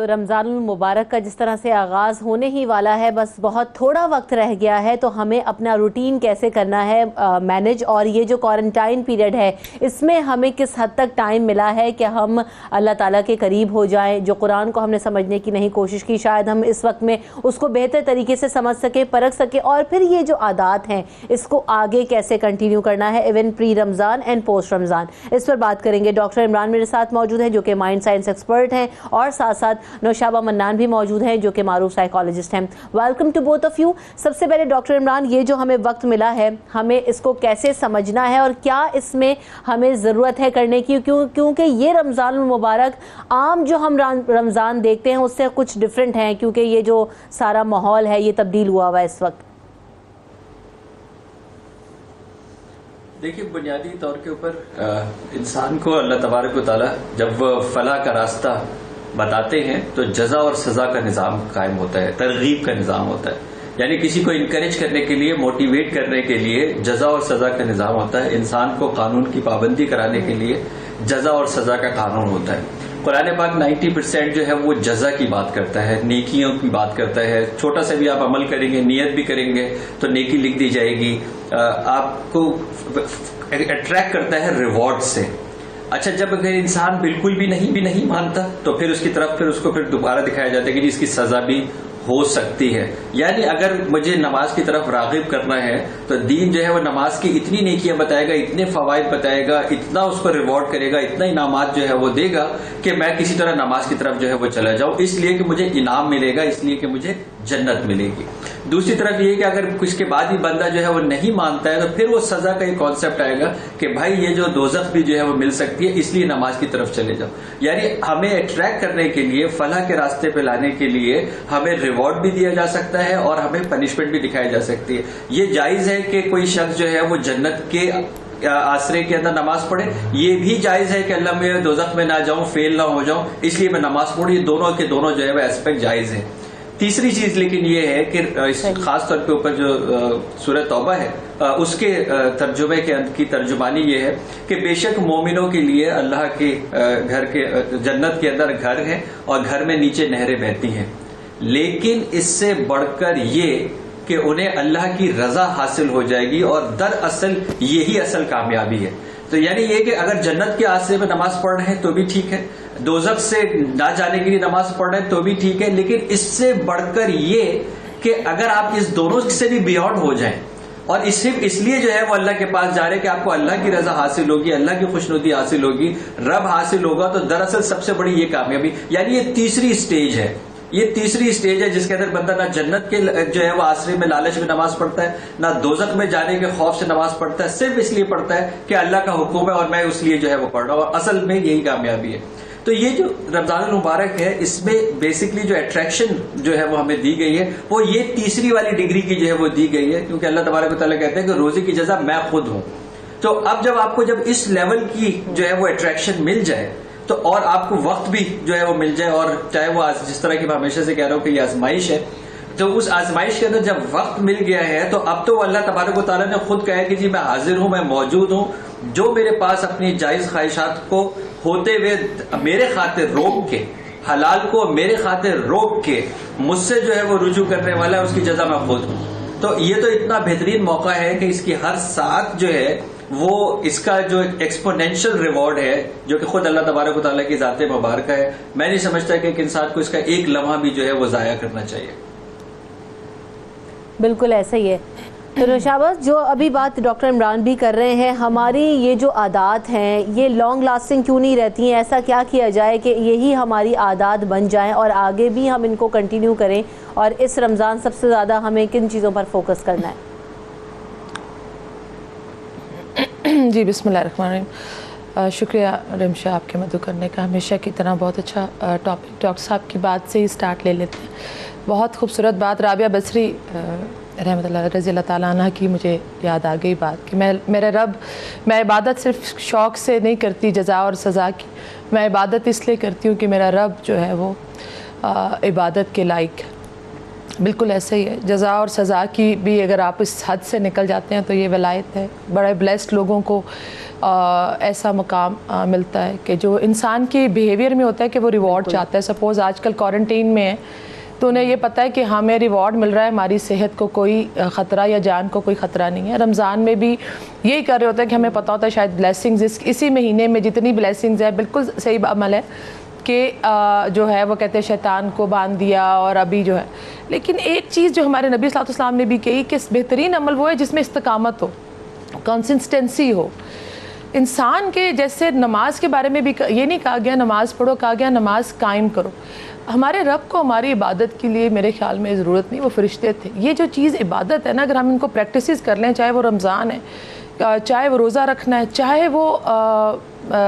تو رمضان المبارک کا جس طرح سے آغاز ہونے ہی والا ہے، بس بہت تھوڑا وقت رہ گیا ہے، تو ہمیں اپنا روٹین کیسے کرنا ہے مینج، اور یہ جو کوارنٹائن پیریڈ ہے اس میں ہمیں کس حد تک ٹائم ملا ہے کہ ہم اللہ تعالیٰ کے قریب ہو جائیں. جو قرآن کو ہم نے سمجھنے کی نہیں کوشش کی، شاید ہم اس وقت میں اس کو بہتر طریقے سے سمجھ سکیں، پرکھ سکیں، اور پھر یہ جو عادات ہیں اس کو آگے کیسے کنٹینیو کرنا ہے even pre Ramzan and post Ramzan. اس پر بات کریں گے. ڈاکٹر عمران میرے ساتھ موجود ہیں جو کہ مائنڈ سائنس ایکسپرٹ ہیں، اور ساتھ ساتھ نوشابہ منان بھی موجود ہیں جو کہ معروف سائیکالوجسٹ ہیں. Welcome to both of you. سب سے پہلے ڈاکٹر عمران، یہ جو ہمیں وقت ملا ہے ہمیں اس کو کیسے سمجھنا ہے، اور کیا اس میں ہمیں ضرورت ہے کرنے کی، کیونکہ یہ رمضان المبارک عام جو ہم رمضان دیکھتے ہیں اس سے کچھ ڈفرینٹ ہیں، کیونکہ یہ جو سارا ماحول ہے یہ تبدیل ہوا ہوا ہے اس وقت. دیکھیے، بنیادی طور کے اوپر انسان کو اللہ تبارک و تعالیٰ جب وہ فلاح کا راستہ بتاتے ہیں تو جزا اور سزا کا نظام قائم ہوتا ہے، ترغیب کا نظام ہوتا ہے. یعنی کسی کو انکریج کرنے کے لیے، موٹیویٹ کرنے کے لیے جزا اور سزا کا نظام ہوتا ہے. انسان کو قانون کی پابندی کرانے کے لیے جزا اور سزا کا قانون ہوتا ہے. قرآن پاک 90% جو ہے وہ جزا کی بات کرتا ہے، نیکیوں کی بات کرتا ہے. چھوٹا سا بھی آپ عمل کریں گے، نیت بھی کریں گے تو نیکی لکھ دی جائے گی. آپ کو اٹریکٹ کرتا ہے ریوارڈ سے. اچھا، جب اگر انسان بالکل بھی نہیں مانتا تو پھر اس کی طرف پھر اس کو پھر دوبارہ دکھایا جاتا ہے کہ اس کی سزا بھی ہو سکتی ہے. یعنی اگر مجھے نماز کی طرف راغب کرنا ہے تو دین جو ہے وہ نماز کی اتنی نیکیاں بتائے گا، اتنے فوائد بتائے گا، اتنا اس کو ریوارڈ کرے گا، اتنا انعامات جو ہے وہ دے گا کہ میں کسی طرح نماز کی طرف جو ہے وہ چلا جاؤں، اس لیے کہ مجھے انعام ملے گا، اس لیے کہ مجھے جنت ملے گی. دوسری طرف یہ کہ اگر اس کے بعد بھی بندہ جو ہے وہ نہیں مانتا ہے تو پھر وہ سزا کا ایک کانسیپٹ آئے گا کہ بھائی یہ جو دوزخ بھی جو ہے وہ مل سکتی ہے، اس لیے نماز کی طرف چلے جاؤ. یعنی ہمیں اٹریکٹ کرنے کے لیے، فلاح کے راستے پہ لانے کے لیے ہمیں ریوارڈ بھی دیا جا سکتا ہے اور ہمیں پنشمنٹ بھی دکھائی جا سکتی ہے. یہ جائز ہے کہ کوئی شخص جو ہے وہ جنت کے آسرے کے اندر نماز پڑھے، یہ بھی جائز ہے کہ اللہ میں دوزخ میں نہ جاؤں، فیل نہ ہو جاؤں، اس لیے میں نماز پڑھوں. یہ دونوں کے دونوں جو ہے وہ ایسپیکٹ جائز ہے. تیسری چیز لیکن یہ ہے کہ خاص طور پہ اوپر جو سورہ توبہ ہے اس کے ترجمے کی ترجمانی یہ ہے کہ بے شک مومنوں کے لیے اللہ کے گھر کے جنت کے اندر گھر ہے اور گھر میں نیچے نہریں بہتی ہیں، لیکن اس سے بڑھ کر یہ کہ انہیں اللہ کی رضا حاصل ہو جائے گی، اور دراصل یہی اصل کامیابی ہے. تو یعنی یہ کہ اگر جنت کے آسرے میں نماز پڑھ رہے ہیں تو بھی ٹھیک ہے، دوزخ سے نہ جانے کے لیے نماز پڑھ رہے ہیں تو بھی ٹھیک ہے، لیکن اس سے بڑھ کر یہ کہ اگر آپ اس دونوں سے بھی بیونڈ ہو جائیں اور صرف اس لیے جو ہے وہ اللہ کے پاس جا رہے کہ آپ کو اللہ کی رضا حاصل ہوگی، اللہ کی خوشنودی حاصل ہوگی، رب حاصل ہوگا، تو دراصل سب سے بڑی یہ کامیابی. یعنی یہ تیسری سٹیج ہے، یہ تیسری سٹیج ہے جس کے اندر بندہ نہ جنت کے جو ہے وہ آسرے میں لالچ میں نماز پڑھتا ہے، نہ دوزخ میں جانے کے خوف سے نماز پڑھتا ہے، صرف اس لیے پڑھتا ہے کہ اللہ کا حکم ہے اور میں اس لیے جو ہے وہ پڑھ رہا ہوں، اور اصل میں یہی کامیابی ہے. تو یہ جو رمضان المبارک ہے اس میں بیسکلی جو اٹریکشن جو ہے وہ ہمیں دی گئی ہے وہ یہ تیسری والی ڈگری کی جو ہے وہ دی گئی ہے، کیونکہ اللہ تبارک و تعالیٰ کہتے ہیں کہ روزے کی جزا میں خود ہوں. تو اب جب آپ کو جب اس لیول کی جو ہے وہ اٹریکشن مل جائے تو اور آپ کو وقت بھی جو ہے وہ مل جائے، اور چاہے وہ جس طرح کی میں ہمیشہ سے کہہ رہا ہوں کہ یہ آزمائش ہے، تو اس آزمائش کے اندر جب وقت مل گیا ہے تو اب تو اللہ تبارک و تعالیٰ نے خود کہا کہ جی میں حاضر ہوں، میں موجود ہوں، جو میرے پاس اپنی جائز خواہشات کو ہوتے ہوئے میرے خاطر روک کے، حلال کو میرے خاطر روک کے مجھ سے جو ہے وہ رجوع کرنے والا ہے، اس کی جزا میں خود ہوں. تو یہ تو اتنا بہترین موقع ہے کہ اس کی ہر ساتھ جو ہے وہ اس کا جو ایکسپونینشل ریوارڈ ہے جو کہ خود اللہ تبارک و تعالیٰ کی ذات مبارکہ ہے. میں نہیں سمجھتا کہ ایک انسان کو اس کا ایک لمحہ بھی جو ہے وہ ضائع کرنا چاہیے. بالکل ایسا ہی ہے. تو نوشابہ، جو ابھی بات ڈاکٹر عمران بھی کر رہے ہیں، ہماری یہ جو عادات ہیں یہ لانگ لاسٹنگ کیوں نہیں رہتی ہیں؟ ایسا کیا کیا جائے کہ یہی ہماری عادات بن جائیں اور آگے بھی ہم ان کو کنٹینیو کریں؟ اور اس رمضان سب سے زیادہ ہمیں کن چیزوں پر فوکس کرنا ہے؟ جی، بسم اللہ الرحمن الرحیم. شکریہ رمشا آپ کے مدعو کرنے کا، ہمیشہ کی طرح بہت اچھا ٹاپک. ڈاکٹر صاحب کی بات سے ہی سٹارٹ لے لیتے ہیں. بہت خوبصورت بات رابعہ بصری رحمۃ اللہ رضی اللہ تعالیٰ عنہ کی مجھے یاد آ گئی بات کہ میرے رب، میں عبادت صرف شوق سے نہیں کرتی جزا اور سزا کی، میں عبادت اس لیے کرتی ہوں کہ میرا رب جو ہے وہ عبادت کے لائق. بالکل ایسا ہی ہے. جزا اور سزا کی بھی اگر آپ اس حد سے نکل جاتے ہیں تو یہ ولایت ہے. بڑے بلیسڈ لوگوں کو ایسا مقام ملتا ہے کہ جو انسان کی بیہیویئر میں ہوتا ہے کہ وہ ریوارڈ چاہتا ہے. سپوز آج کل کوارنٹین میں ہے تو انہیں یہ پتہ ہے کہ ہمیں ریوارڈ مل رہا ہے, ہماری صحت کو کوئی خطرہ یا جان کو کوئی خطرہ نہیں ہے. رمضان میں بھی یہی کر رہے ہوتے ہیں کہ ہمیں پتہ ہوتا ہے شاید بلیسنگز اسی مہینے میں جتنی بلیسنگز ہیں, بالکل صحیح عمل ہے کہ جو ہے وہ کہتے ہیں شیطان کو باندھ دیا اور ابھی جو ہے. لیکن ایک چیز جو ہمارے نبی صلی اللہ علیہ وسلم نے بھی کہی کہ بہترین عمل وہ ہے جس میں استقامت ہو, کنسسٹنسی ہو. انسان کے جیسے نماز کے بارے میں بھی یہ نہیں کہا گیا نماز پڑھو, کہا گیا نماز قائم کرو. ہمارے رب کو ہماری عبادت کے لیے میرے خیال میں ضرورت نہیں, وہ فرشتے تھے. یہ جو چیز عبادت ہے نا, اگر ہم ان کو پریکٹسز کر لیں, چاہے وہ رمضان ہے, چاہے وہ روزہ رکھنا ہے, چاہے وہ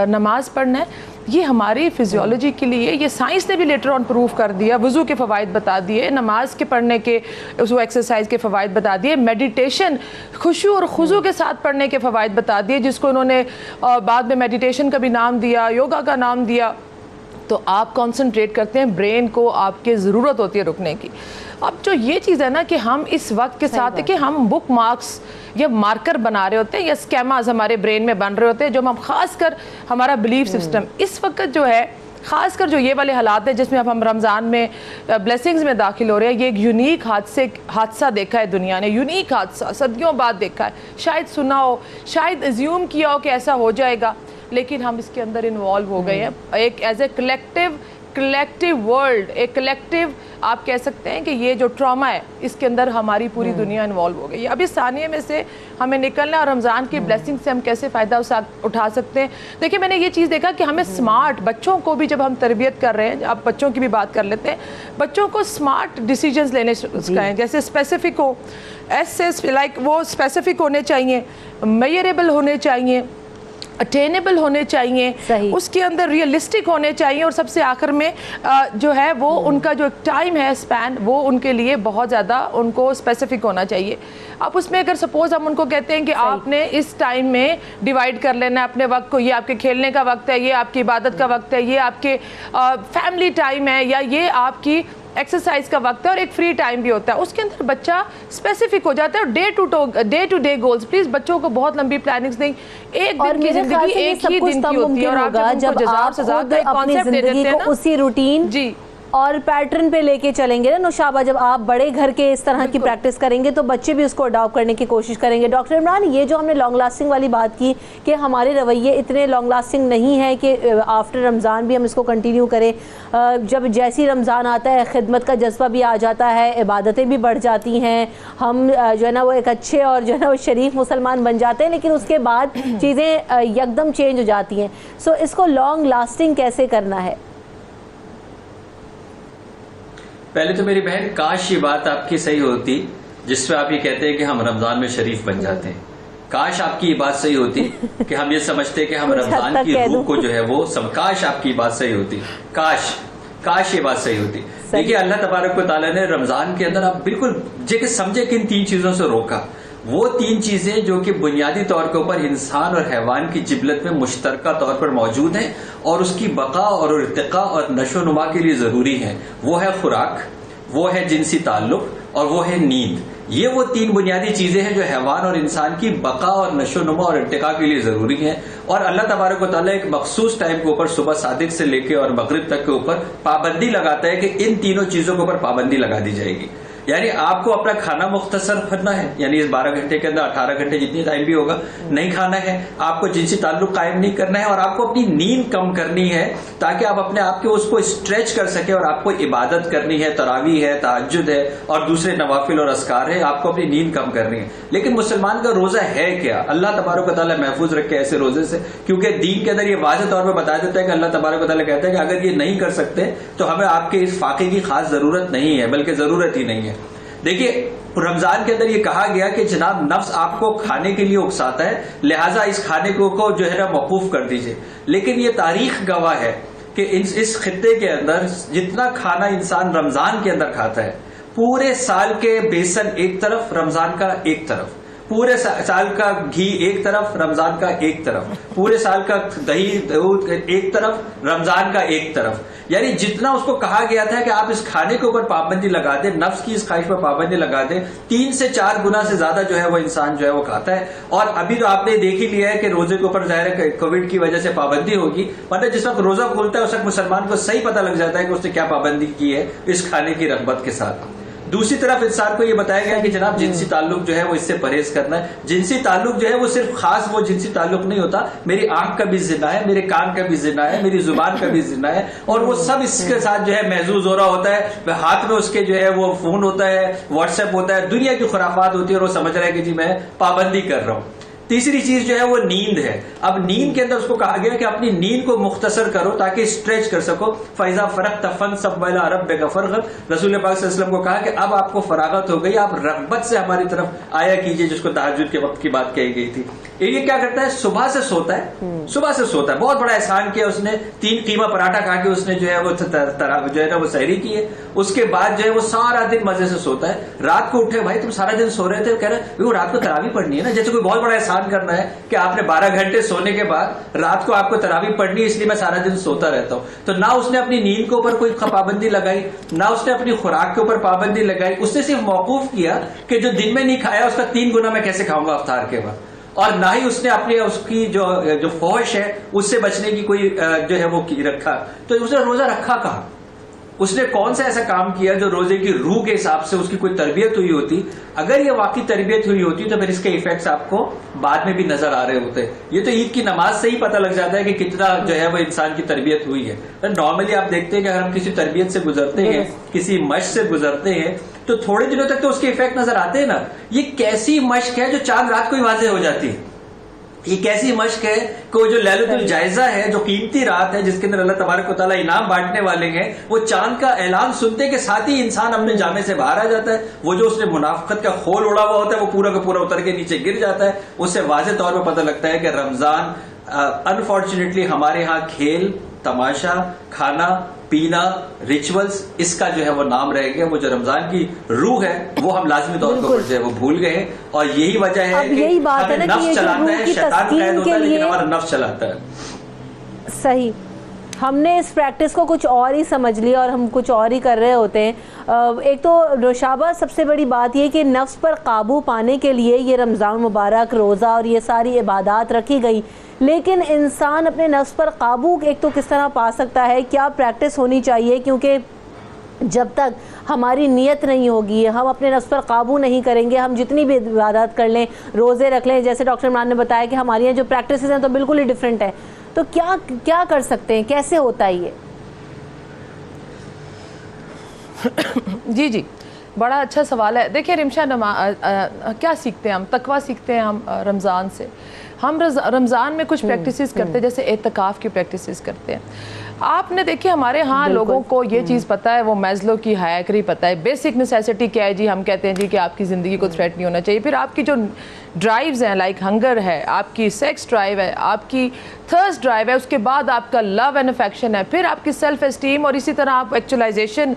نماز پڑھنا ہے, یہ ہماری فزیولوجی کے لیے, یہ سائنس نے بھی لیٹر آن پروف کر دیا. وضو کے فوائد بتا دیے, نماز کے پڑھنے کے اس ایکسرسائز کے فوائد بتا دیے, میڈیٹیشن خشوع اور خضوع کے ساتھ پڑھنے کے فوائد بتا دیے, جس کو انہوں نے بعد میں میڈیٹیشن کا بھی نام دیا, یوگا کا نام دیا. تو آپ کانسنٹریٹ کرتے ہیں, برین کو آپ کی ضرورت ہوتی ہے رکنے کی. اب جو یہ چیز ہے نا کہ ہم اس وقت کے ساتھ کہ ہم بک مارکس یا مارکر بنا رہے ہوتے ہیں یا اسکیماز ہمارے برین میں بن رہے ہوتے ہیں, جو ہم خاص کر ہمارا بلیف سسٹم اس وقت جو ہے, خاص کر جو یہ والے حالات ہیں جس میں اب ہم رمضان میں بلیسنگز میں داخل ہو رہے ہیں, یہ ایک یونیک حادثہ دیکھا ہے دنیا نے, یونیک حادثہ صدیوں بعد دیکھا ہے. شاید سنا ہو, شاید ازیوم کیا ہو کہ ایسا ہو جائے گا, لیکن ہم اس کے اندر انوالو ہو گئے ہیں ایک ایز اے کلیکٹیو ورلڈ, ایک کلیکٹیو آپ کہہ سکتے ہیں کہ یہ جو ٹراما ہے اس کے اندر ہماری پوری دنیا انوالو ہو گئی ہے. اب اس ثانیے میں سے ہمیں نکلنا اور رمضان کی بلیسنگ سے ہم کیسے فائدہ اٹھا سکتے ہیں. دیکھیں میں نے یہ چیز دیکھا کہ ہمیں اسمارٹ بچوں کو بھی جب ہم تربیت کر رہے ہیں, اب بچوں کی بھی بات کر لیتے ہیں, بچوں کو اسمارٹ ڈیسیجنز لینے سکھائیں, جیسے اسپیسیفک ہو, لائک وہ اسپیسیفک ہونے چاہیے, میئریبل ہونے چاہیے, اٹینیبل ہونے چاہیے, اس کے اندر ریئلسٹک ہونے چاہیے, اور سب سے آخر میں جو ہے وہ ان کا جو ٹائم ہے اسپین, وہ ان کے لیے بہت زیادہ ان کو اسپیسیفک ہونا چاہیے. اب اس میں اگر سپوز ہم ان کو کہتے ہیں کہ آپ نے اس ٹائم میں ڈیوائڈ کر لینا ہے اپنے وقت کو, یہ آپ کے کھیلنے کا وقت ہے, یہ آپ کی عبادت کا وقت ہے, یہ آپ کے فیملی ٹائم ہے, یا یہ آپ کی ایکسرسائز کا وقت ہے, اور ایک فری ٹائم بھی ہوتا ہے, اس کے اندر بچہ اسپیسیفک ہو جاتا ہے. اور day to day goals, please بچوں کو بہت لمبی پلاننگز نہیں, ایک دن کی زندگی ایک ہی دن کی ہوتی ہے, اور آپ جب جزا اور سزا کا ایک کانسیپٹ دے دیتے ہیں نا, اسی روٹین جی اور پیٹرن پہ لے کے چلیں گے نا نوشابہ, جب آپ بڑے گھر کے اس طرح کی پریکٹس کریں گے تو بچے بھی اس کو اڈاپٹ کرنے کی کوشش کریں گے. ڈاکٹر عمران, یہ جو ہم نے لانگ لاسٹنگ والی بات کی کہ ہمارے رویے اتنے لانگ لاسٹنگ نہیں ہیں کہ آفٹر رمضان بھی ہم اس کو کنٹینیو کریں, جب جیسی رمضان آتا ہے خدمت کا جذبہ بھی آ جاتا ہے, عبادتیں بھی بڑھ جاتی ہیں, ہم جو ہے نا وہ ایک اچھے اور جو ہے نا وہ شریف مسلمان بن جاتے ہیں, لیکن اس کے بعد چیزیں یکدم چینج ہو جاتی ہیں. سو اس کو لانگ لاسٹنگ کیسے کرنا ہے؟ پہلے تو میری بہن کاش یہ بات آپ کی صحیح ہوتی جس پہ آپ یہ کہتے ہیں کہ ہم رمضان میں شریف بن جاتے ہیں. کاش آپ کی یہ بات صحیح ہوتی کہ ہم یہ سمجھتے کہ ہم رمضان کی روح کو جو ہے وہ کاش آپ کی بات صحیح ہوتی, کاش یہ بات صحیح ہوتی. دیکھیے اللہ تبارک و تعالیٰ نے رمضان کے اندر آپ بالکل کہ سمجھے کن 3 چیزوں سے روکا. وہ 3 چیزیں جو کہ بنیادی طور کے اوپر انسان اور حیوان کی جبلت میں مشترکہ طور پر موجود ہیں اور اس کی بقا اور ارتقاء اور نشو و نما کے لیے ضروری ہیں, وہ ہے خوراک, وہ ہے جنسی تعلق اور وہ ہے نیند. یہ وہ 3 بنیادی چیزیں ہیں جو حیوان اور انسان کی بقا اور نشو و نما اور ارتقاء کے لیے ضروری ہیں. اور اللہ تبارک و تعالیٰ ایک مخصوص ٹائم کے اوپر صبح صادق سے لے کے اور مغرب تک کے اوپر پابندی لگاتا ہے کہ ان تینوں چیزوں کے اوپر پابندی لگا دی جائے گی. یعنی آپ کو اپنا کھانا مختصر کرنا ہے, یعنی اس 12 گھنٹے کے اندر 18 گھنٹے جتنی ٹائم بھی ہوگا نہیں کھانا ہے, آپ کو جنسی تعلق قائم نہیں کرنا ہے, اور آپ کو اپنی نیند کم کرنی ہے تاکہ آپ اپنے آپ کے اس کو اسٹریچ کر سکیں, اور آپ کو عبادت کرنی ہے, تراویح ہے, تہجد ہے اور دوسرے نوافل اور اذکار ہے, آپ کو اپنی نیند کم کرنی ہے. لیکن مسلمان کا روزہ ہے کیا؟ اللہ تبارک و تعالیٰ محفوظ رکھے ایسے روزے سے, کیونکہ دین کے اندر یہ واضح طور پہ بتا دیتا ہے کہ اللہ تبارک و تعالیٰ کہتا ہے کہ اگر یہ نہیں کر سکتے تو ہمیں آپ کے اس فاقے کی خاص ضرورت نہیں ہے, بلکہ ضرورت ہی نہیں ہے. دیکھیے رمضان کے اندر یہ کہا گیا کہ جناب نفس آپ کو کھانے کے لیے اکساتا ہے, لہٰذا اس کھانے کو جو ہے نا موقوف کر دیجئے. لیکن یہ تاریخ گواہ ہے کہ اس خطے کے اندر جتنا کھانا انسان رمضان کے اندر کھاتا ہے, پورے سال کے بیسن ایک طرف, رمضان کا ایک طرف, پورے سال کا گھی ایک طرف، رمضان کا ایک طرف، پورے سال کا دہی دودھ ایک طرف، رمضان کا ایک طرف. یعنی جتنا اس کو کہا گیا تھا کہ آپ اس کھانے کے اوپر پابندی لگا دیں، نفس کی اس خواہش پر پابندی لگا دیں، 3 سے 4 گنا سے زیادہ جو ہے وہ انسان جو ہے وہ کھاتا ہے. اور ابھی تو آپ نے دیکھ ہی لیا ہے کہ روزے کے اوپر ظاہر ہے کووڈ کی وجہ سے پابندی ہوگی، ورنہ جس وقت روزہ کھولتا ہے اس وقت مسلمان کو صحیح پتہ لگ جاتا ہے کہ اس نے کیا پابندی کی ہے اس کھانے کی رغبت کے ساتھ. دوسری طرف انسان کو یہ بتایا گیا کہ جناب جنسی تعلق جو ہے وہ اس سے پرہیز کرنا ہے. جنسی تعلق جو ہے وہ صرف خاص وہ جنسی تعلق نہیں ہوتا، میری آنکھ کا بھی زنا ہے، میرے کان کا بھی زنا ہے، میری زبان کا بھی زنا ہے، اور وہ سب اس کے ساتھ جو ہے محظوظ ہو رہا ہوتا ہے. ہاتھ میں اس کے جو ہے وہ فون ہوتا ہے، واٹس ایپ ہوتا ہے، دنیا کی خرافات ہوتی ہے، اور وہ سمجھ رہا ہے کہ جی میں پابندی کر رہا ہوں. تیسری چیز جو ہے وہ نیند ہے. اب نیند کے اندر اس کو کہا گیا کہ اپنی نیند کو مختصر کرو تاکہ اسٹریچ کر سکو. فَإِذَا فَرَغْتَ فَانصَبْ إِلَىٰ رَبِّكَ فَارْغَب. رسول پاک صلی اللہ علیہ وسلم کو کہا کہ اب آپ کو فراغت ہو گئی، آپ رغبت سے ہماری طرف آیا کیجئے، جس کو تہجد کے وقت کی بات کہی گئی تھی. یہ کیا کرتا ہے؟ صبح سے سوتا ہے، بہت بڑا احسان کیا اس نے. 3 قیمہ پراٹھا کھا کے اس نے جو ہے وہ جو ہے نا وہ سحری کی ہے. اس کے بعد جو ہے وہ سارا دن مزے سے سوتا ہے. رات کو اٹھے، بھائی تم سارا دن سو رہے تھے، کہہ رہے وہ رات کو تراویح پڑھنی ہے نا، جیسے کوئی بہت بڑا احسان کرنا ہے کہ آپ نے 12 گھنٹے سونے کے بعد رات کو آپ کو تراویح پڑھنی ہے، اس لیے میں سارا دن سوتا رہتا ہوں. تو نہ اس نے اپنی نیند کے اوپر کوئی پابندی لگائی، نہ اس نے اپنی خوراک کے اوپر پابندی لگائی. اس نے صرف موقوف کیا کہ جو دن میں نہیں کھایا اس کا 3 گنا میں کیسے کھاؤں گا افطار کے بعد. اور نہ ہی اس نے اپنے اس کی جو فوش ہے اس سے بچنے کی کوئی جو ہے وہ رکھا. تو اس نے روزہ رکھا کہاں؟ اس نے کون سا ایسا کام کیا جو روزے کی روح کے حساب سے اس کی کوئی تربیت ہوئی ہوتی؟ اگر یہ واقعی تربیت ہوئی ہوتی تو پھر اس کے ایفیکٹس آپ کو بعد میں بھی نظر آ رہے ہوتے. یہ تو عید کی نماز سے ہی پتہ لگ جاتا ہے کہ کتنا جو ہے وہ انسان کی تربیت ہوئی ہے. نارملی آپ دیکھتے ہیں کہ اگر ہم کسی تربیت سے گزرتے ہیں، کسی مشق سے گزرتے ہیں، تو تھوڑے دنوں تک تو اس کے ایفیکٹ نظر آتے ہیں نا. یہ کیسی مشق ہے جو چاند رات کو ہی واضح ہو جاتی ہے. یہ کیسی مشق ہے کہ وہ جو لیلۃ الجائزہ ہے، جو قیمتی رات ہے جس کے اندر اللہ تبارک و تعالیٰ انعام بانٹنے والے ہیں، وہ چاند کا اعلان سنتے کے ساتھ ہی انسان اپنے جامے سے باہر آ جاتا ہے. وہ جو اس نے منافقت کا خول اڑا ہوا ہوتا ہے وہ پورا کا پورا اتر کے نیچے گر جاتا ہے. اس سے واضح طور پہ پتہ لگتا ہے کہ رمضان انفارچونیٹلی ہمارے ہاں کھیل، تماشا، کھانا پینا، ریچولز، اس کا جو ہے وہ نام رہ گیا. وہ جو رمضان کی روح ہے وہ ہم لازمی طور پر جو ہے وہ بھول گئے ہیں. اور یہی وجہ ہے کہ ہمیں نفس چلاتا ہے، شیطان قید ہوتا ہے لیکن ہمارا نفس چلاتا ہے. صحیح. ہم نے اس پریکٹس کو کچھ اور ہی سمجھ لیا اور ہم کچھ اور ہی کر رہے ہوتے ہیں. ایک تو نوشابہ سب سے بڑی بات یہ کہ نفس پر قابو پانے کے لیے یہ رمضان مبارک، روزہ اور یہ ساری عبادات رکھی گئی، لیکن انسان اپنے نفس پر قابو ایک تو کس طرح پا سکتا ہے، کیا پریکٹس ہونی چاہیے؟ کیونکہ جب تک ہماری نیت نہیں ہوگی، ہم اپنے نفس پر قابو نہیں کریں گے، ہم جتنی بھی عبادات کر لیں، روزے رکھ لیں، جیسے ڈاکٹر عمران نے بتایا کہ ہماری یہاں جو پریکٹسز ہیں تو بالکل ہی ڈیفرنٹ ہے. تو کیا کر سکتے ہیں، کیسے ہوتا ہے یہ؟ جی بڑا اچھا سوال ہے. دیکھیں رمشا، کیا سیکھتے ہیں ہم؟ تقویٰ سیکھتے ہیں ہم رمضان سے. ہم رمضان میں کچھ پریکٹسز کرتے ہیں، جیسے اعتکاف کی پریکٹسز کرتے ہیں. آپ نے دیکھیں ہمارے ہاں لوگوں کو یہ چیز پتہ ہے، وہ میزلو کی ہائیکری پتہ ہے. بیسک نیسیسٹی کیا ہے جی؟ ہم کہتے ہیں جی کہ آپ کی زندگی کو تھریٹ نہیں ہونا چاہیے. پھر آپ کی جو ڈرائیوز ہیں، لائک ہنگر ہے، آپ کی سیکس ڈرائیو ہے، آپ کی تھرسٹ ڈرائیو ہے، اس کے بعد آپ کا لو اینڈ افیکشن ہے، پھر آپ کی سیلف اسٹیم، اور اسی طرح آپ ایکچولائزیشن،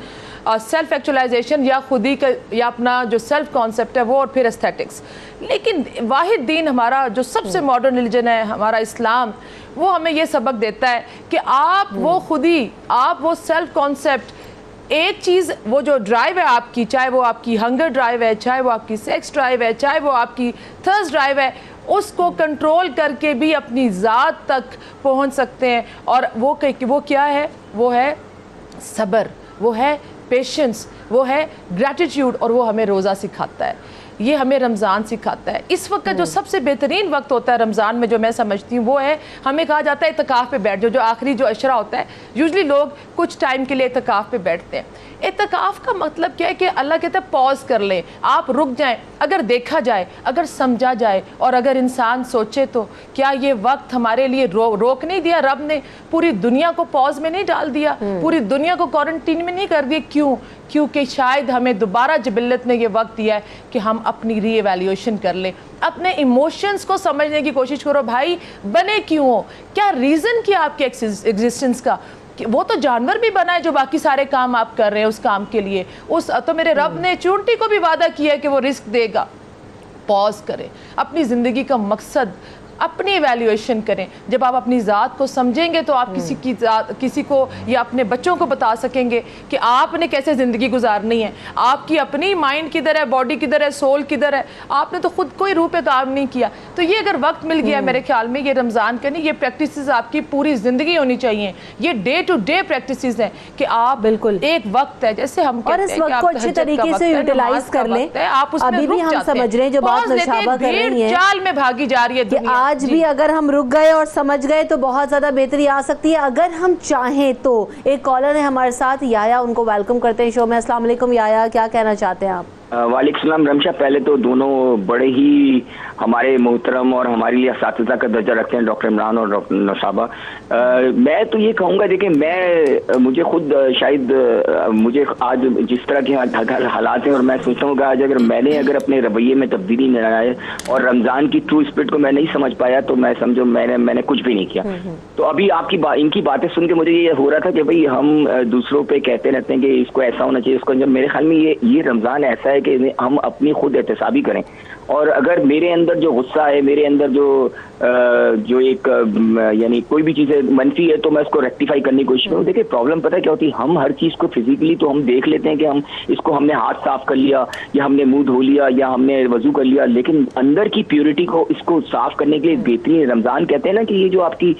سیلف ایکچولائزیشن یا خودی کا یا اپنا جو سیلف کانسیپٹ ہے وہ، اور پھر ایستھیٹکس. لیکن واحد دین ہمارا جو سب سے ماڈرن ریلیجن ہے، ہمارا اسلام، وہ ہمیں یہ سبق دیتا ہے کہ آپ وہ خودی، آپ وہ سیلف کانسیپٹ، ایک چیز وہ جو ڈرائیو ہے آپ کی، چاہے وہ آپ کی ہنگر ڈرائیو ہے، چاہے وہ آپ کی سیکس ڈرائیو ہے، چاہے وہ آپ کی تھرسٹ ڈرائیو ہے، اس کو کنٹرول کر کے بھی اپنی ذات تک پہنچ سکتے ہیں. اور وہ کیا ہے؟ وہ ہے صبر، وہ ہے پیشنس، وہ ہے گریٹیٹیوڈ، اور وہ ہمیں روزہ سکھاتا ہے. یہ ہمیں رمضان سکھاتا ہے. اس وقت کا جو سب سے بہترین وقت ہوتا ہے رمضان میں، جو میں سمجھتی ہوں، وہ ہے، ہمیں کہا جاتا ہے اعتکاف پہ بیٹھ جو آخری جو عشرہ ہوتا ہے. یوزلی لوگ کچھ ٹائم کے لیے اعتکاف پہ بیٹھتے ہیں. اعتکاف کا مطلب کیا ہے کہ اللہ کہتا ہے پاز کر لیں، آپ رک جائیں. اگر دیکھا جائے، اگر سمجھا جائے، اور اگر انسان سوچے تو کیا یہ وقت ہمارے لیے روک نہیں دیا رب نے؟ پوری دنیا کو پاز میں نہیں ڈال دیا، پوری دنیا کو کوارنٹین میں نہیں کر دیا. کیونکہ شاید ہمیں دوبارہ جبلت نے یہ وقت دیا ہے کہ ہم اپنی ری ایویلیویشن کر لیں، اپنے ایموشنز کو سمجھنے کی کوشش کرو. بھائی بنے کیوں ہو؟ کیا ریزن کیا آپ کے ایگزسٹنس کا؟ وہ تو جانور بھی بنا ہے جو باقی سارے کام آپ کر رہے ہیں اس کام کے لیے. تو میرے رب نے چونٹی کو بھی وعدہ کیا ہے کہ وہ رزق دے گا. پاز کریں, اپنی زندگی کا مقصد اپنی ایویلیویشن کریں. جب آپ اپنی ذات کو سمجھیں گے تو آپ کسی کو یا اپنے بچوں کو بتا سکیں گے کہ آپ نے کیسے زندگی گزارنی ہے. آپ کی اپنی مائنڈ کدھر ہے, باڈی کدھر ہے, سول کدھر ہے, آپ نے تو خود کوئی روح پہ کام نہیں کیا. تو یہ اگر وقت مل گیا میرے خیال میں, یہ رمضان کا نہیں, یہ پریکٹسز آپ کی پوری زندگی ہونی چاہیے. یہ ڈے ٹو ڈے پریکٹسز ہیں کہ آپ بالکل ایک وقت ہے جیسے ہم اور اس وقت کو اچھے طریقے سے یوٹیلائز کر لیں. ابھی بھی ہم سمجھ رہے ہیں جو بات نوشابہ کر رہی ہیں, چال میں بھاگی جا رہی ہے دنیا. آج بھی اگر ہم رک گئے اور سمجھ گئے تو بہت زیادہ بہتری آ سکتی ہے اگر ہم چاہیں تو. ایک کالر ہے ہمارے ساتھ, یایا, ان کو ویلکم کرتے ہیں شو میں. السلام علیکم یایا, کیا کہنا چاہتے ہیں آپ؟ وعلیکم السلام رمشا. پہلے تو دونوں بڑے ہی ہمارے محترم اور ہمارے لیے اساتذہ کا درجہ رکھتے ہیں, ڈاکٹر عمران اور ڈاکٹر نوشابہ. میں تو یہ کہوں گا, دیکھیں مجھے خود شاید مجھے آج جس طرح کے حالات ہیں اور میں سوچتا ہوں کہ آج اگر اپنے رویے میں تبدیلی نہ آئے اور رمضان کی ٹرو اسپرٹ کو میں نہیں سمجھ پایا تو میں سمجھو میں نے کچھ بھی نہیں کیا. تو ابھی آپ کی ان کی باتیں سن کے مجھے یہ ہو رہا تھا کہ بھئی ہم دوسروں پہ کہتے رہتے ہیں کہ اس کو ایسا ہونا چاہیے, اس کو. جب میرے خیال میں یہ رمضان ایسا ہے کہ ہم اپنی خود احتسابی کریں, اور اگر میرے اندر جو غصہ ہے, میرے اندر جو ایک یعنی کوئی بھی چیز منفی ہے تو میں اس کو ریکٹیفائی کرنے کی کوشش کروں. دیکھیں پرابلم پتہ ہے کیا ہوتی ہے, ہم ہر چیز کو فزیکلی تو ہم دیکھ لیتے ہیں کہ ہم نے ہاتھ صاف کر لیا یا ہم نے منہ دھو لیا یا ہم نے وضو کر لیا, لیکن اندر کی پیورٹی کو اس کو صاف کرنے کے لیے بہترین رمضان کہتے ہیں نا کہ یہ جو آپ کی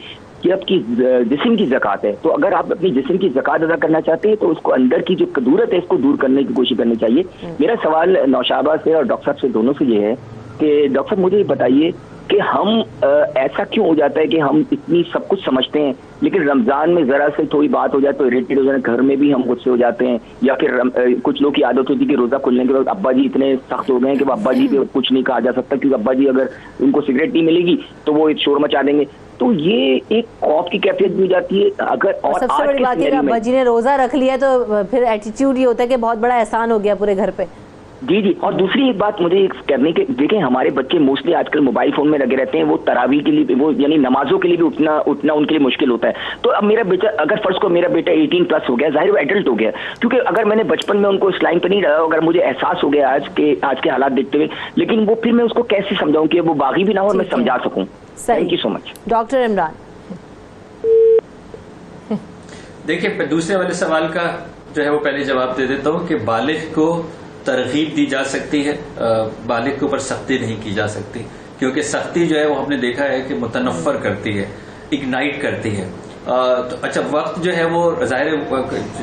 جسم کی زکات ہے, تو اگر آپ اپنی جسم کی زکات ادا کرنا چاہتے ہیں تو اس کو اندر کی جو کدورت ہے اس کو دور کرنے کی کوشش کرنی چاہیے. میرا سوال نوشابہ سے اور ڈاکٹر صاحب سے دونوں سے یہ ہے کہ ڈاکٹر صاحب مجھے یہ بتائیے کہ ہم ایسا کیوں ہو جاتا ہے کہ ہم اتنی سب کچھ سمجھتے ہیں لیکن رمضان میں ذرا سے تھوڑی بات ہو جائے تو اریٹیٹ ہو جاتے ہیں, گھر میں بھی ہم غصے ہو جاتے ہیں, یا پھر کچھ لوگ کی عادت ہوتی ہے کہ روزہ کھلنے کے بعد ابا جی اتنے سخت ہو گئے ہیں کہ ابا جی پہ کچھ نہیں کہا جا سکتا کیونکہ ابا جی اگر ان کو سگریٹ نہیں ملے گی تو وہ ایک شور مچا دیں گے. تو یہ ایک خوف کی کیفیت بھی ہو جاتی ہے. اگر اور سب سے بڑی بات ہے کہ ابا جی نے روزہ رکھ لیا تو پھر ایٹیٹیوڈ یہ ہوتا ہے کہ بہت بڑا احسان ہو گیا پورے گھر پہ. جی. اور دوسری ایک بات مجھے کرنے کے, دیکھیں ہمارے بچے موسٹلی آج کل موبائل فون میں لگے رہتے ہیں, وہ تراویح کے لیے وہ یعنی نمازوں کے لیے بھی اتنا ان کے لیے مشکل ہوتا ہے. تو اب میرا بیٹا, اگر فرض کو میرا بیٹا 18+ ہو گیا, ظاہر وہ ایڈلٹ ہو گیا, کیونکہ اگر میں نے بچپن میں ان کو اس لائن پہ نہیں ڈالا, اگر مجھے احساس ہو گیا آج کے حالات دیکھتے ہوئے, لیکن وہ پھر میں اس کو کیسے سمجھاؤں کہ وہ باغی بھی نہ ہو اور میں سمجھا سکوں. Thank you so much. Doctor Imran, دیکھیے دوسرے والے سوال کا جو ہے وہ پہلے جواب دے دیتا ہوں کہ بالغ کو ترغیب دی جا سکتی ہے, بالغ کے اوپر سختی نہیں کی جا سکتی, کیونکہ سختی جو ہے وہ ہم نے دیکھا ہے کہ متنفر کرتی ہے, اگنائٹ کرتی ہے. تو اچھا وقت جو ہے وہ ظاہر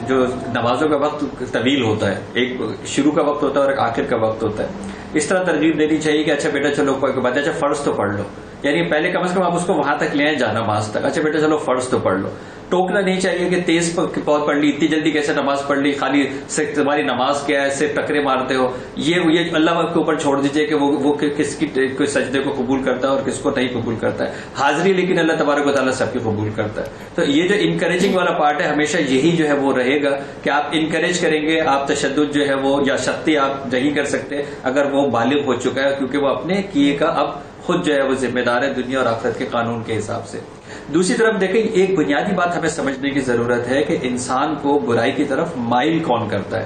جو نمازوں کا وقت طویل ہوتا ہے, ایک شروع کا وقت ہوتا ہے اور ایک آخر کا وقت ہوتا ہے. اس طرح ترغیب دینی چاہیے کہ اچھا بیٹا چلو کوئی بات, اچھا فرض تو پڑھ لو, یعنی پہلے کم از کم آپ اس کو وہاں تک لے آئیں جانا نماز تک. اچھا بیٹا چلو فرض تو پڑھ لو. ٹوکنا نہیں چاہیے کہ تیز بہت پڑھ لی, اتنی جلدی کیسے نماز پڑھ لی, خالی تمہاری نماز کیا ہے, صرف ٹکرے مارتے ہو. یہ اللہ کے اوپر چھوڑ دیجئے کہ وہ کس کی سجدے کو قبول کرتا ہے اور کس کو نہیں قبول کرتا ہے. حاضری لیکن اللہ تبارک و تعالیٰ سب کی قبول کرتا ہے. تو یہ جو انکریجنگ والا پارٹ ہے ہمیشہ یہی جو ہے وہ رہے گا کہ آپ انکریج کریں گے. آپ تشدد جو ہے وہ یا سختی آپ نہیں کر سکتے اگر وہ بالغ ہو چکا ہے, کیونکہ وہ اپنے کیے کا اب خود جو ہے وہ ذمہ دار ہے دنیا اور آخرت کے قانون کے حساب سے. دوسری طرف دیکھیں ایک بنیادی بات ہمیں سمجھنے کی ضرورت ہے کہ انسان کو برائی کی طرف مائل کون کرتا ہے.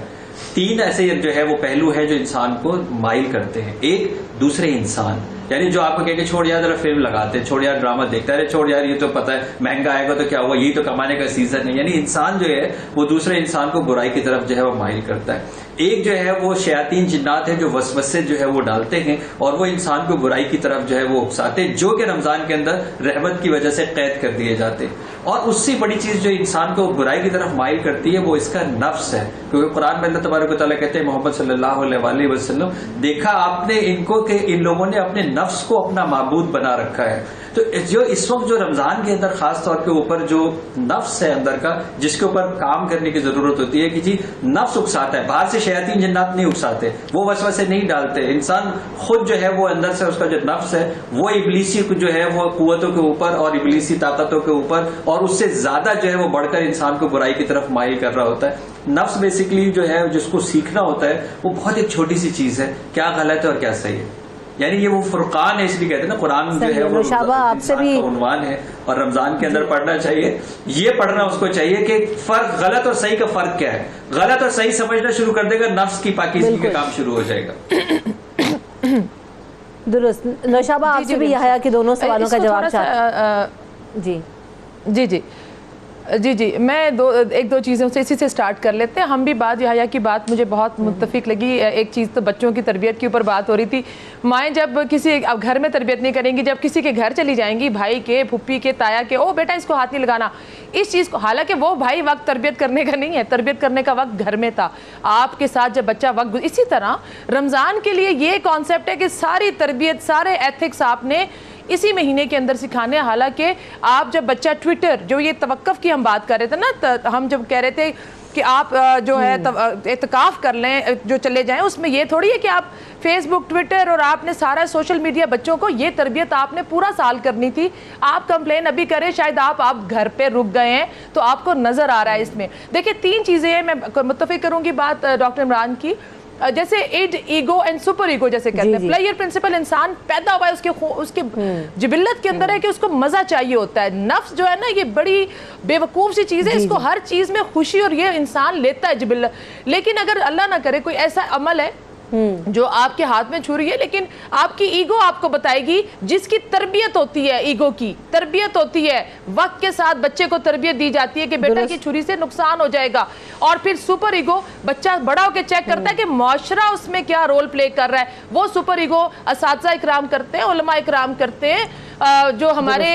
3 ایسے جو ہے وہ پہلو ہیں جو انسان کو مائل کرتے ہیں. ایک دوسرے انسان, یعنی جو آپ کو کہہ کہ چھوڑ یار ذرا فلم لگاتے ہیں, چھوڑ یار ڈرامہ دیکھتا ہے, چھوڑ یار یہ تو پتہ ہے مہنگا آئے گا تو کیا ہوا, یہی تو کمانے کا سیزن ہے. یعنی انسان جو ہے وہ دوسرے انسان کو برائی کی طرف جو ہے وہ مائل کرتا ہے. ایک جو ہے وہ شیاطین جنات ہیں جو وسوسے جو ہے وہ ڈالتے ہیں اور وہ انسان کو برائی کی طرف جو ہے وہ اکساتے ہیں, جو کہ رمضان کے اندر رحمت کی وجہ سے قید کر دیے جاتے ہیں. اور اس سے بڑی چیز جو انسان کو برائی کی طرف مائل کرتی ہے وہ اس کا نفس ہے, کیونکہ قرآن میں اللہ تبارک و تعالیٰ کہتے ہیں محمد صلی اللہ علیہ وآلہ وسلم, دیکھا آپ نے ان کو کہ ان لوگوں نے اپنے نفس کو اپنا معبود بنا رکھا ہے. تو جو اس وقت جو رمضان کے اندر خاص طور کے اوپر جو نفس ہے اندر کا, جس کے اوپر کام کرنے کی ضرورت ہوتی ہے کہ جی نفس اکساتا ہے, باہر سے شیاطین جنات نہیں اکساتے, وہ وسوسے نہیں ڈالتے, انسان خود جو ہے وہ اندر سے اس کا جو نفس ہے وہ ابلیسی جو ہے وہ قوتوں کے اوپر اور ابلیسی طاقتوں کے اوپر اور اس سے زیادہ جو ہے وہ بڑھ کر انسان کو برائی کی طرف مائل کر رہا ہوتا ہے. نفس بیسیکلی جو ہے جس کو سیکھنا ہوتا ہے وہ بہت ایک چھوٹی سی چیز ہے, کیا غلط ہے اور کیا صحیح ہے. یعنی یہ وہ فرقان ہے, اس لیے کہتے ہیں نا قرآن جو ہے وہ انسان کا عنوان ہے اور رمضان کے اندر پڑھنا چاہیے. یہ پڑھنا اس کو چاہیے کہ فرق غلط اور صحیح کا فرق کیا ہے. غلط اور صحیح سمجھنا شروع کر دے گا, نفس کی پاکیزگی کا کام شروع ہو جائے گا. درست. نوشابہ آپ سے بھی یحییٰ کے دونوں سوالوں کا جواب جی جی جی جی جی میں ایک دو چیزوں سے اسی سے سٹارٹ کر لیتے ہیں. ہم بھی بات یحییٰ کی بات مجھے بہت متفق لگی. ایک چیز تو بچوں کی تربیت کے اوپر بات ہو رہی تھی. مائیں جب کسی اب گھر میں تربیت نہیں کریں گی, جب کسی کے گھر چلی جائیں گی, بھائی کے, پھپھی کے, تایا کے, او بیٹا اس کو ہاتھ نہیں لگانا, اس چیز کو, حالانکہ وہ بھائی وقت تربیت کرنے کا نہیں ہے, تربیت کرنے کا وقت گھر میں تھا آپ کے ساتھ جب بچہ وقت. اسی طرح رمضان کے لیے یہ کانسیپٹ ہے کہ ساری تربیت, سارے ایتھکس آپ نے اسی مہینے کے اندر سکھانے. حالانکہ آپ جب بچہ ٹویٹر, جو یہ توقف کی ہم بات کر رہے تھے نا, ہم جب کہہ رہے تھے کہ آپ جو ہے اعتکاف کر لیں, جو چلے جائیں, اس میں یہ تھوڑی ہے کہ آپ فیس بک, ٹویٹر اور آپ نے سارا سوشل میڈیا, بچوں کو یہ تربیت آپ نے پورا سال کرنی تھی. آپ کمپلین ابھی کریں, شاید آپ گھر پہ رک گئے ہیں تو آپ کو نظر آ رہا ہے اس میں. دیکھیں 3 چیزیں ہیں, میں متفق کروں گی بات ڈاکٹر عمران کی. جیسے id, ego and super ego جیسے کہتے ہیں, پلیئر پرنسپل. انسان پیدا ہوا ہے, اس کے جبلت کے اندر ہے کہ اس کو مزہ چاہیے ہوتا ہے. نفس جو ہے نا, یہ بڑی بے وقوف سی چیز ہے, اس کو ہر چیز میں خوشی اور یہ انسان لیتا ہے جبلت. لیکن اگر اللہ نہ کرے کوئی ایسا عمل ہے جو آپ کے ہاتھ میں چھری ہے, لیکن آپ کی ایگو آپ کو بتائے گی, جس کی تربیت ہوتی ہے, ایگو کی تربیت ہوتی ہے, وقت کے ساتھ بچے کو تربیت دی جاتی ہے کہ بیٹا کی چھری سے نقصان ہو جائے گا. اور پھر سپر ایگو, بچہ بڑا ہو کے چیک کرتا ہے کہ معاشرہ اس میں کیا رول پلے کر رہا ہے. وہ سپر ایگو اساتذہ اکرام کرتے ہیں, علماء اکرام کرتے ہیں, جو ہمارے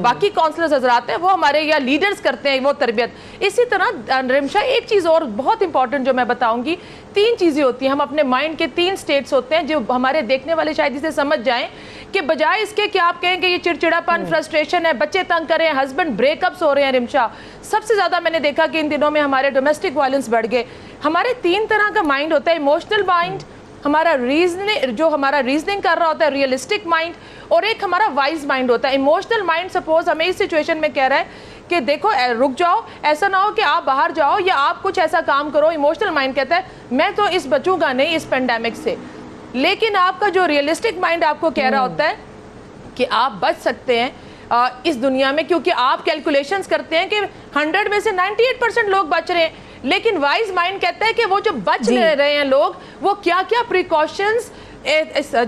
باقی کونسلرز حضرات ہیں وہ ہمارے یا لیڈرز کرتے ہیں وہ تربیت. اسی طرح رمشا ایک چیز اور بہت امپورٹنٹ جو میں بتاؤں گی, 3 چیزیں ہوتی ہیں. ہم اپنے مائنڈ کے 3 سٹیٹس ہوتے ہیں جو ہمارے دیکھنے والے شاید اسے سمجھ جائیں, کہ بجائے اس کے کہ آپ کہیں کہ یہ چڑچڑاپن, فرسٹریشن ہے, بچے تنگ کریں, ہسبینڈ بریک اپس ہو رہے ہیں. رمشا سب سے زیادہ میں نے دیکھا کہ ان دنوں میں ہمارے ڈومیسٹک وائلنس بڑھ گئے. ہمارے 3 طرح کا مائنڈ ہوتا ہے. ایموشنل مائنڈ, ہمارا ریزننگ کر رہا ہوتا ہے, ریئلسٹک مائنڈ, اور ایک ہمارا وائز مائنڈ ہوتا ہے. ایموشنل مائنڈ سپوز ہمیں اس سچویشن میں کہہ رہا ہے کہ دیکھو رک جاؤ, ایسا نہ ہو کہ آپ باہر جاؤ یا آپ کچھ ایسا کام کرو. ایموشنل مائنڈ کہتا ہے میں تو اس بچوں گا نہیں اس پینڈیمک سے. لیکن آپ کا جو ریئلسٹک مائنڈ آپ کو کہہ رہا ہوتا ہے کہ آپ بچ سکتے ہیں اس دنیا میں, کیونکہ آپ کیلکولیشنز کرتے ہیں کہ 100 میں سے 98% لوگ بچ رہے ہیں. لیکن وائز مائنڈ کہتا ہے کہ وہ جو بچ رہے ہیں لوگ, وہ کیا کیا پریکاشنز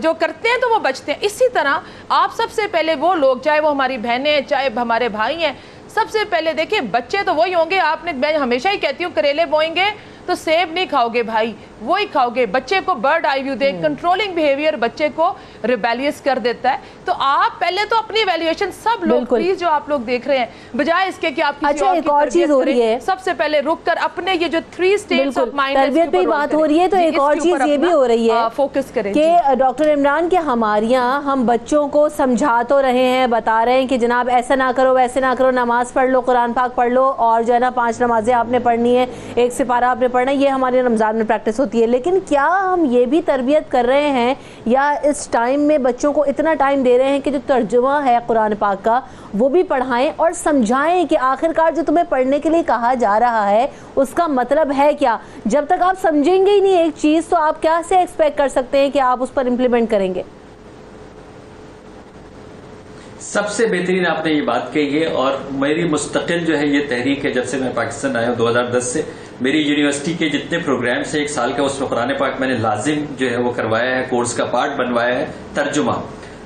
جو کرتے ہیں تو وہ بچتے ہیں. اسی طرح آپ سب سے پہلے وہ لوگ, چاہے وہ ہماری بہنیں, چاہے ہمارے بھائی ہیں, سب سے پہلے دیکھیں بچے تو وہی ہوں گے. آپ نے, میں ہمیشہ ہی کہتی ہوں, کریلے بوئیں گے تو سیب نہیں کھاؤ گے بھائی, وہی کھاؤ گے. بچے کو برڈ آئی ویو دے, کنٹرولنگ بیہیویئر بچے کو ریبیلیس کر دیتا ہے. تو آپ پہلے تو اپنی ایویلیویشن سب لوگ پلیز جو آپ لوگ دیکھ رہے ہیں, بجائے اس کے کہ آپ کسی اور کی تربیت کریں, سب سے پہلے رک کر اپنے یہ جو 3 سٹیٹس آف مائنڈ تربیت پہ بات ہو رہی ہے, تو ایک اور چیز یہ بھی ہو رہی ہے فوکس کریں کہ ڈاکٹر عمران کہ ہمارے یہاں ہم بچوں کو سمجھا تو رہے ہیں, بتا رہے ہیں کہ جناب ایسا نہ کرو, ویسے نہ کرو, نماز پڑھ لو, قرآن پاک پڑھ لو, اور جو ہے نا 5 نمازیں آپ نے پڑھنی ہے, 1 سپارہ آپ نے پڑھنا ہے, یہ ہمارے رمضان میں پریکٹس ہوتی ہے. لیکن کیا ہم یہ بھی تربیت کر رہے ہیں یا اس ٹائم میں بچوں کو اتنا ٹائم دے رہے ہیں کہ جو ترجمہ ہے قرآن پاک کا وہ بھی پڑھائیں اور سمجھائیں کہ آخرکار جو تمہیں پڑھنے کے لیے کہا جا رہا ہے اس کا مطلب ہے کیا؟ جب تک آپ سمجھیں گے ہی نہیں ایک چیز, تو آپ کیا سے ایکسپیکٹ کر سکتے ہیں کہ آپ اس پر امپلیمنٹ کریں گے؟ سب سے بہترین آپ نے یہ بات کہی ہے, اور میری مستقل جو ہے یہ تحریک ہے جب سے میں پاکستان آیا ہوں 2010 سے. میری یونیورسٹی کے جتنے پروگرامس ہیں 1 سال کا, اس میں قرآن پاک میں نے لازم جو ہے وہ کروایا ہے, کورس کا پارٹ بنوایا ہے ترجمہ.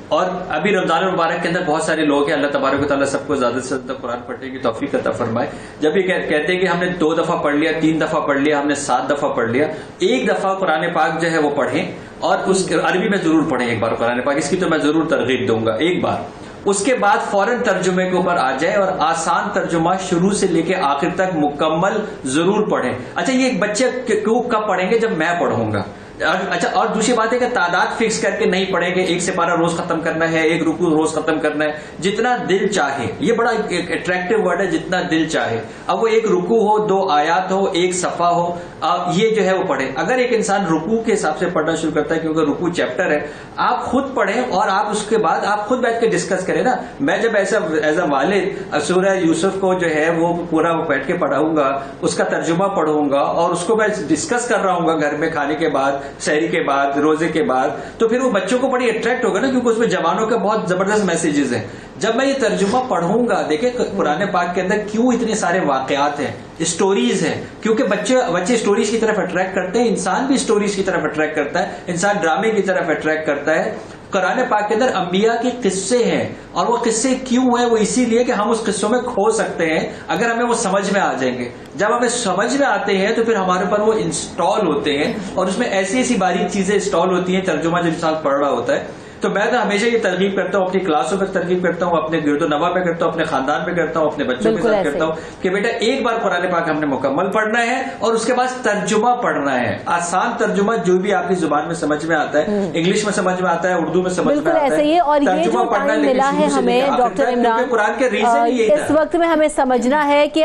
اور ابھی رمضان المبارک کے اندر بہت سارے لوگ ہیں, اللہ تبارک و تعالیٰ سب کو زیادہ سے زیادہ قرآن پڑھنے کی توفیق عطا فرمائے. جب یہ کہتے ہیں کہ ہم نے 2 دفعہ پڑھ لیا, 3 دفعہ پڑھ لیا, ہم نے 7 دفعہ پڑھ لیا, 1 دفعہ قرآن پاک جو ہے وہ پڑھیں, اور اس عربی میں ضرور پڑھیں ایک بار قرآن پاک. اس کی تو میں ضرور ترغیب دوں گا ایک بار. اس کے بعد فوراً ترجمے کے اوپر آ جائے اور آسان ترجمہ شروع سے لے کے آخر تک مکمل ضرور پڑھیں. اچھا, یہ بچے کب پڑھیں گے؟ جب میں پڑھوں گا. اچھا, اور دوسری بات ہے کہ تعداد فکس کر کے نہیں پڑھیں گے, 1 سپارہ روز ختم کرنا ہے, 1 رکوع روز ختم کرنا ہے, جتنا دل چاہے. یہ بڑا اٹریکٹیو ورڈ ہے, جتنا دل چاہے. اب وہ 1 رکوع ہو, 2 آیات ہو, 1 صفحہ ہو, یہ جو ہے وہ پڑھیں. اگر ایک انسان رکوع کے حساب سے پڑھنا شروع کرتا ہے, کیونکہ رکوع چیپٹر ہے, آپ خود پڑھیں اور آپ اس کے بعد آپ خود بیٹھ کے ڈسکس کریں نا. میں جب ایز اے والد سورہ یوسف کو جو ہے وہ پورا بیٹھ کے پڑھاؤں گا, اس کا ترجمہ پڑھوں گا, اور اس کو میں ڈسکس کر رہا ہوں گا گھر میں کھانے کے بعد, سحری کے بعد, روزے کے بعد, تو پھر وہ بچوں کو بڑی اٹریکٹ ہوگا نا, کیونکہ اس میں جوانوں کے بہت زبردست میسیجز ہیں. جب میں یہ ترجمہ پڑھوں گا, دیکھیں قرآن پاک کے اندر کیوں اتنے سارے واقعات ہیں, اسٹوریز ہیں, کیونکہ بچے اسٹوریز کی طرف اٹریکٹ کرتے ہیں, انسان بھی اسٹوریز کی طرف اٹریکٹ کرتا ہے, انسان ڈرامے کی طرف اٹریکٹ کرتا ہے. قرآن پاک کے اندر انبیاء کے قصے ہیں، اور وہ قصے کیوں ہیں؟ وہ اسی لیے کہ ہم اس قصوں میں کھو سکتے ہیں اگر ہمیں وہ سمجھ میں آ جائیں گے. جب ہمیں سمجھ میں آتے ہیں تو پھر ہمارے پر وہ انسٹال ہوتے ہیں، اور اس میں ایسی ایسی باریک چیزیں انسٹال ہوتی ہیں ترجمہ جب انسان پڑھ رہا ہوتا ہے. تو میں تو ہمیشہ یہ ترغیب کرتا ہوں، اپنی کلاسوں پہ ترغیب کرتا ہوں، اپنے گرد و نواح پہ کرتا ہوں، اپنے خاندان پہ کرتا ہوں، اپنے بچوں کے ساتھ کرتا ہوں کہ بیٹا ایک بار قرآن پاک ہم نے مکمل پڑھنا ہے اور اس کے بعد ترجمہ پڑھنا ہے. آسان ترجمہ جو بھی آپ کی زبان میں سمجھ میں آتا ہے، انگلش میں سمجھ میں آتا ہے، اردو میں سمجھ میں آتا ہے. بالکل ایسے ہی. اور یہ جو ٹائم ملا ہے ہمیں ڈاکٹر عمران، قرآن کے ریزن یہی اس وقت میں ہمیں سمجھنا ہے کہ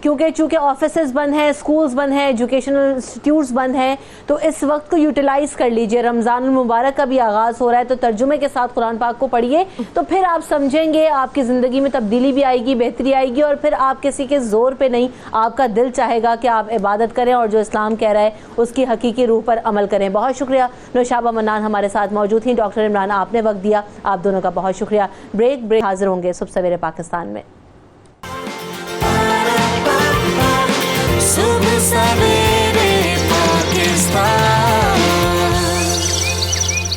کیونکہ چونکہ آفیسز بند ہیں، سکولز بند ہیں، ایجوکیشنل انسٹیٹیوٹس بند ہیں، تو اس وقت کو یوٹیلائز کر لیجئے. رمضان المبارک کا بھی آغاز ہو رہا ہے، تو ترجمے کے ساتھ قرآن پاک کو پڑھیے، تو پھر آپ سمجھیں گے، آپ کی زندگی میں تبدیلی بھی آئے گی، بہتری آئے گی، اور پھر آپ کسی کے زور پہ نہیں، آپ کا دل چاہے گا کہ آپ عبادت کریں اور جو اسلام کہہ رہا ہے اس کی حقیقی روح پر عمل کریں. بہت شکریہ. نوشابہ منان ہمارے ساتھ موجود تھیں. ڈاکٹر عمران آپ نے وقت دیا، آپ دونوں کا بہت شکریہ. بریک حاضر ہوں گے صبح سویرے پاکستان میں. صبح سویرے پاکستان.